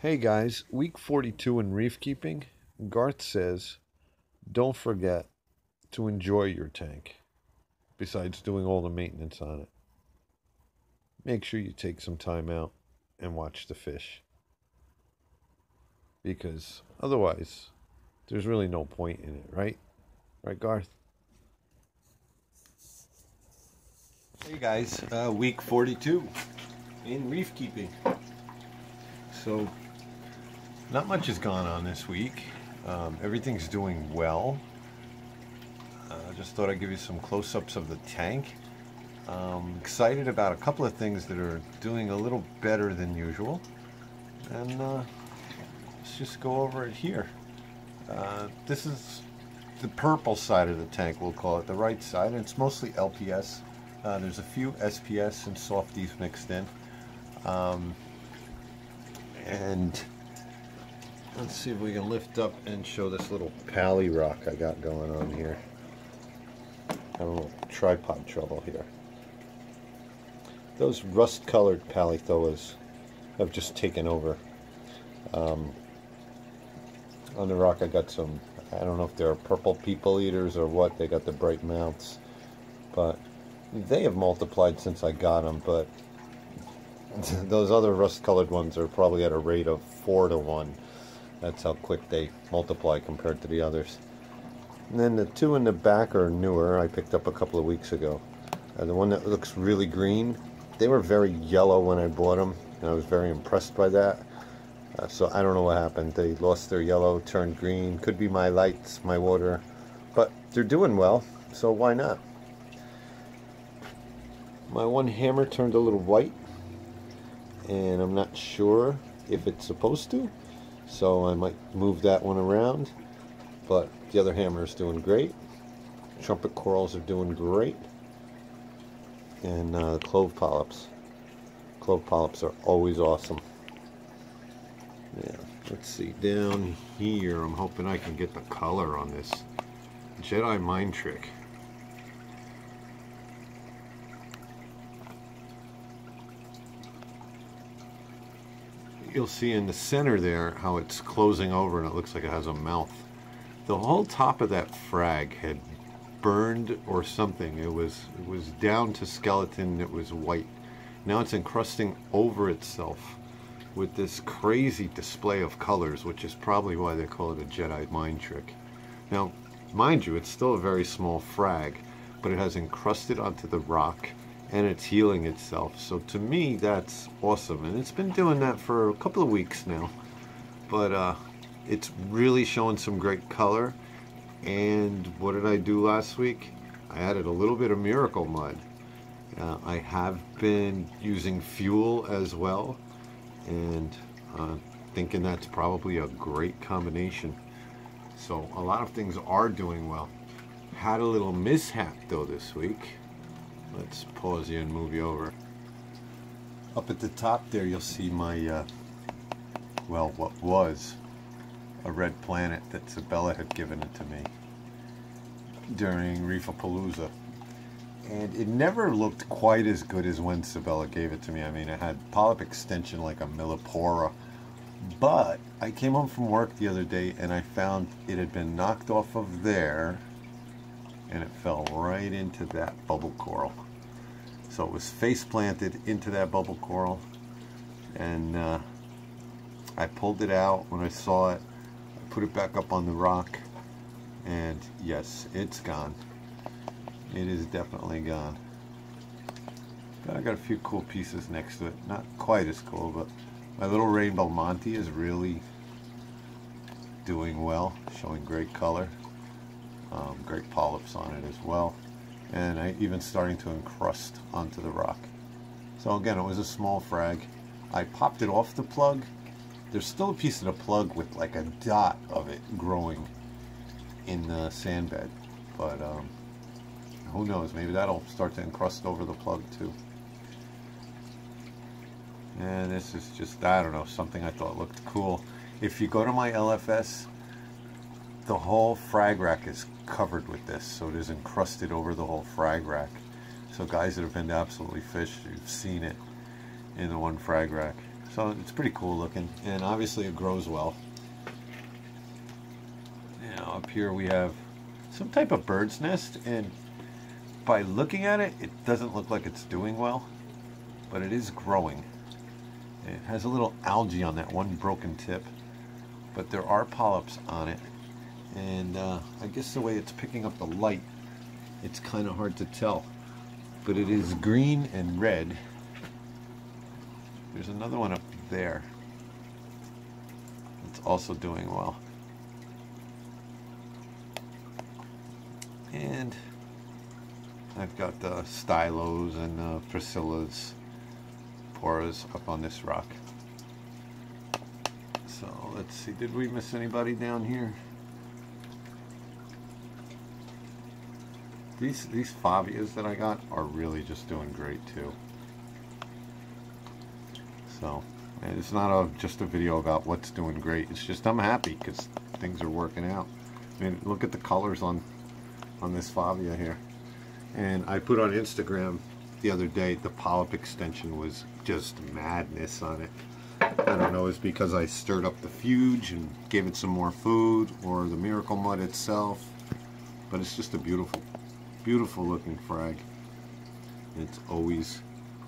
Hey guys, week 42 in reef keeping. Garth says, don't forget to enjoy your tank, besides doing all the maintenance on it. Make sure you take some time out and watch the fish, because otherwise, there's really no point in it, right? Right, Garth? Hey guys, week 42 in reef keeping. So, not much has gone on this week. Everything's doing well. I just thought I'd give you some close-ups of the tank. Excited about a couple of things that are doing a little better than usual. And let's just go over it here. This is the purple side of the tank, we'll call it, the right side. And it's mostly LPS. There's a few SPS and softies mixed in. And let's see if we can lift up and show this little pally rock I got going on here. I don't know, tripod trouble here. Those rust-colored palithoas have just taken over. On the rock I got some, I don't know if they're purple people eaters or what, they got the bright mouths. But they have multiplied since I got them, but those other rust-colored ones are probably at a rate of 4 to 1. That's how quick they multiply compared to the others. And then the two in the back are newer. I picked up a couple of weeks ago. The one that looks really green, they were very yellow when I bought them, and I was very impressed by that. So I don't know what happened. They lost their yellow, turned green. Could be my lights, my water, but they're doing well, so why not? My one hammer turned a little white, and I'm not sure if it's supposed to, so I might move that one around. But the other hammer is doing great. Trumpet corals are doing great. And clove polyps. Clove polyps are always awesome. Yeah, let's see. Down here, I'm hoping I can get the color on this Jedi mind trick. You'll see in the center there how it's closing over and it looks like it has a mouth. The whole top of that frag had burned or something. It was down to skeleton. It was white. Now it's encrusting over itself with this crazy display of colors, which is probably why they call it a Jedi mind trick. Now, mind you, it's still a very small frag, but it has encrusted onto the rock and it's healing itself. So to me, that's awesome. And it's been doing that for a couple of weeks now. But it's really showing some great color. And what did I do last week? I added a little bit of miracle mud. I have been using fuel as well, and thinking that's probably a great combination. So a lot of things are doing well. Had a little mishap though this week. Let's pause you and move you over. Up at the top there you'll see my, well, what was a red planet that Sabella had given it to me during Reefapalooza. And it never looked quite as good as when Sabella gave it to me. I mean, it had polyp extension like a millipora. But I came home from work the other day and I found it had been knocked off of there and it fell right into that bubble coral. So it was face planted into that bubble coral, and I pulled it out when I saw it. Put it back up on the rock, and yes, it's gone. It is definitely gone. But I got a few cool pieces next to it. Not quite as cool, but my little rainbow Monty is really doing well, showing great color. Great polyps on it as well. And I even starting to encrust onto the rock. So again, it was a small frag. I popped it off the plug. There's still a piece of the plug with like a dot of it growing in the sand bed, but who knows, maybe that'll start to encrust over the plug too. And this is just, I don't know, something I thought looked cool. If you go to my LFS, the whole frag rack is covered with this, so it is encrusted over the whole frag rack. So guys that have been to Absolutely Fish, you've seen it in the one frag rack. So it's pretty cool looking, and obviously it grows well. Now up here we have some type of bird's nest, and by looking at it, it doesn't look like it's doing well, but it is growing. It has a little algae on that one broken tip, but there are polyps on it, and I guess the way it's picking up the light, it's kind of hard to tell, but it is green and red. There's another one up there. It's also doing well. And I've got the stylos and Priscilla's poras up on this rock. So let's see, did we miss anybody down here? These Favias that I got are really just doing great too. So, and it's not just a video about what's doing great. It's just I'm happy because things are working out. I mean, look at the colors on this Favia here. And I put on Instagram the other day, the polyp extension was just madness on it. I don't know, it's because I stirred up the fuge and gave it some more food, or the miracle mud itself. But it's just a beautiful, beautiful looking frag. It's always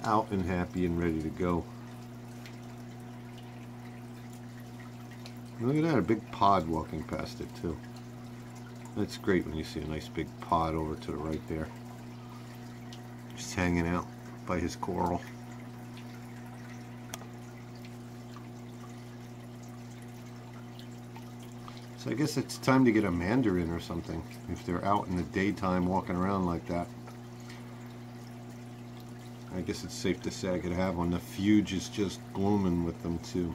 out and happy and ready to go. Look at that, a big pod walking past it too. That's great when you see a nice big pod over to the right there. Just hanging out by his coral. So I guess it's time to get a mandarin or something, if they're out in the daytime walking around like that. I guess it's safe to say I could have one. The fuge is just blooming with them too.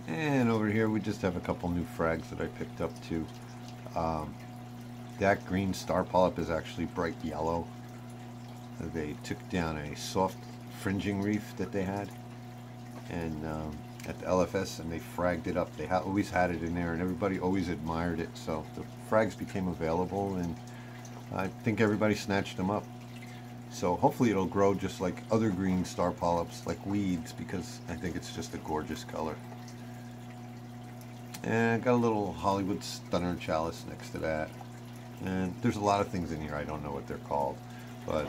And over here we just have a couple new frags that I picked up too. That green star polyp is actually bright yellow. They took down a soft fringing reef that they had, and at the LFS, and they fragged it up. They always had it in there, and everybody always admired it. So the frags became available, and I think everybody snatched them up. So hopefully it'll grow just like other green star polyps, like weeds, because I think it's just a gorgeous color. And I got a little Hollywood stunner chalice next to that. And there's a lot of things in here, I don't know what they're called. But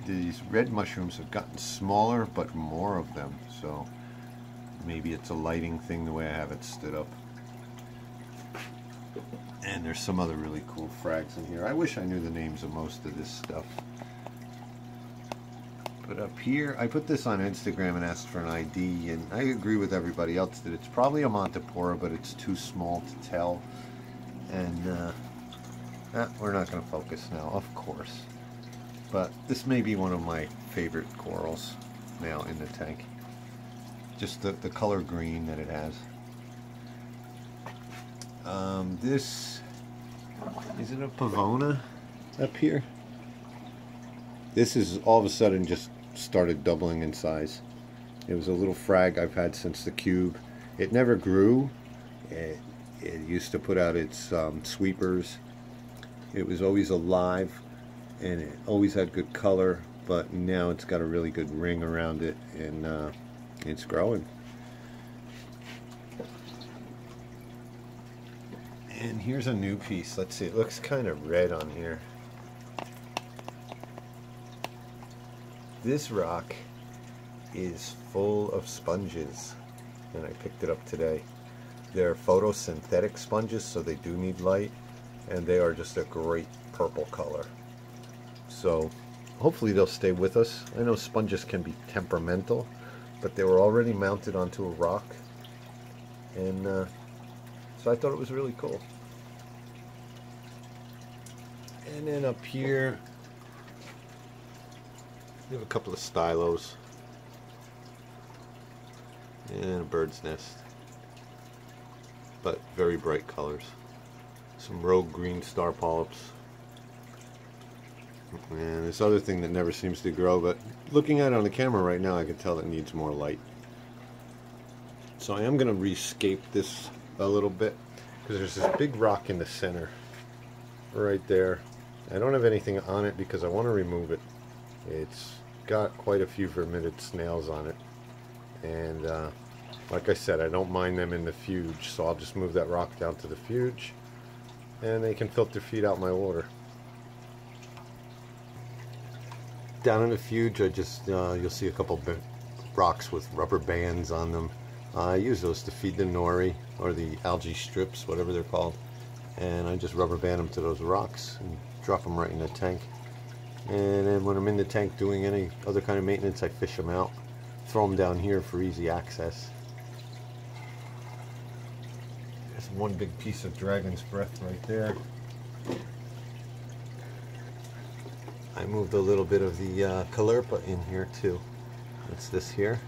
these red mushrooms have gotten smaller, but more of them. So maybe it's a lighting thing the way I have it stood up. And there's some other really cool frags in here. I wish I knew the names of most of this stuff. But up here, I put this on Instagram and asked for an ID, and I agree with everybody else that it's probably a Montipora, but it's too small to tell. And we're not going to focus now, of course. But this may be one of my favorite corals now in the tank. Just the color green that it has. This, is it a Pavona up here? This is all of a sudden just started doubling in size. It was a little frag I've had since the cube. It never grew. It used to put out its sweepers. It was always alive, and it always had good color, but now it's got a really good ring around it, and it's growing. And here's a new piece. Let's see, it looks kind of red on here. This rock is full of sponges, and I picked it up today. They're photosynthetic sponges, so they do need light, and they are just a great purple color. So hopefully they'll stay with us. I know sponges can be temperamental, but they were already mounted onto a rock, and so I thought it was really cool. And then up here we have a couple of stylos and a bird's nest, but very bright colors. Some rogue green star polyps, and this other thing that never seems to grow, but looking at it on the camera right now I can tell it needs more light. So I am going to rescape this a little bit, because there's this big rock in the center right there. I don't have anything on it because I want to remove it. It's got quite a few vermitid snails on it, and like I said, I don't mind them in the fuge, so I'll just move that rock down to the fuge and they can filter feed out my water. Down in the fuge, I just you'll see a couple rocks with rubber bands on them. I use those to feed the nori, or the algae strips, whatever they're called, and I just rubber band them to those rocks and drop them right in the tank. And then when I'm in the tank doing any other kind of maintenance, I fish them out, throw them down here for easy access. There's one big piece of dragon's breath right there. I moved a little bit of the caulerpa in here too. That's this here.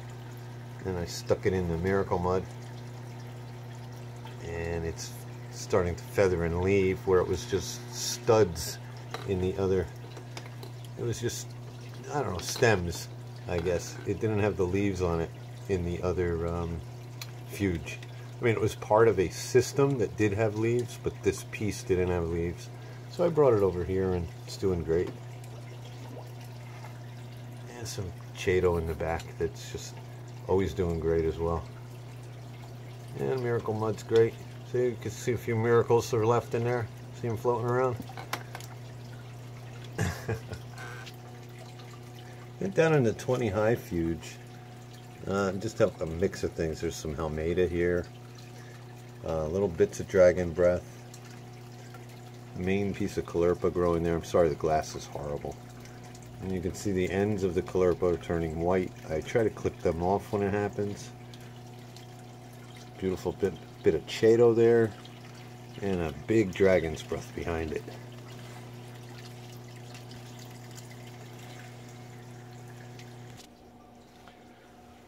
And I stuck it in the miracle mud. And it's starting to feather and leave, where it was just studs in the other. It was just, I don't know, stems, I guess. It didn't have the leaves on it in the other fuge. I mean, it was part of a system that did have leaves, but this piece didn't have leaves. So I brought it over here and it's doing great. And some chaeto in the back that's just always doing great as well. And miracle mud's great. See, you can see a few miracles that are left in there. See them floating around. And down in the 20 high fuge, just have a mix of things. There's some halmeta here, little bits of dragon breath, main piece of caulerpa growing there. I'm sorry, the glass is horrible. And you can see the ends of the caulerpa are turning white. I try to clip them off when it happens. Beautiful bit of chaeto there, and a big dragon's breath behind it.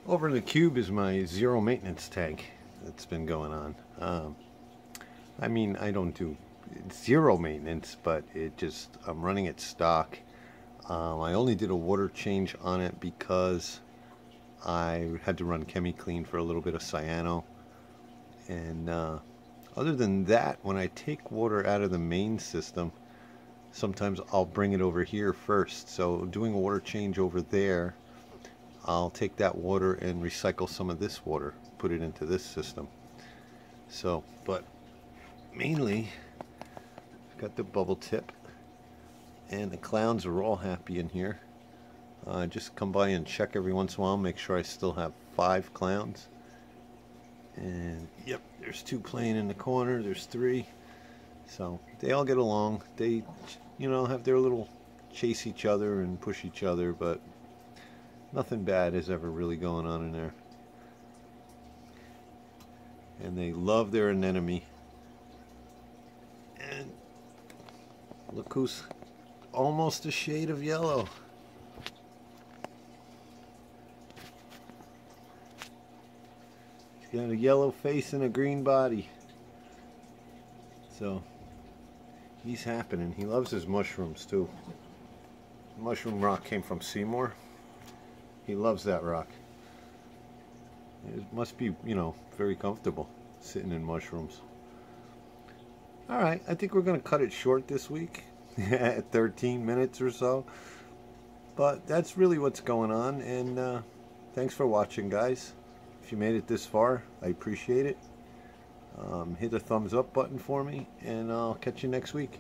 Over in the cube is my zero maintenance tank that's been going on. I mean, I don't do zero maintenance, but I'm running it stock. I only did a water change on it because I had to run ChemiClean for a little bit of cyano. And other than that, when I take water out of the main system, sometimes I'll bring it over here first. So doing a water change over there, I'll take that water and recycle some of this water, put it into this system. So, but mainly, got the bubble tip, and the clowns are all happy in here. Just come by and check every once in a while, make sure I still have 5 clowns. And yep, there's 2 playing in the corner, there's 3. So they all get along. They, you know, have their little chase each other and push each other, but nothing bad is ever really going on in there. And they love their anemone. And look who's almost a shade of yellow. He's got a yellow face and a green body. So he's happening. He loves his mushrooms too. The mushroom rock came from Seymour. He loves that rock. It must be, you know, very comfortable sitting in mushrooms. Alright, I think we're going to cut it short this week at 13 minutes or so. But that's really what's going on, and thanks for watching, guys. If you made it this far, I appreciate it. Hit the thumbs up button for me, and I'll catch you next week.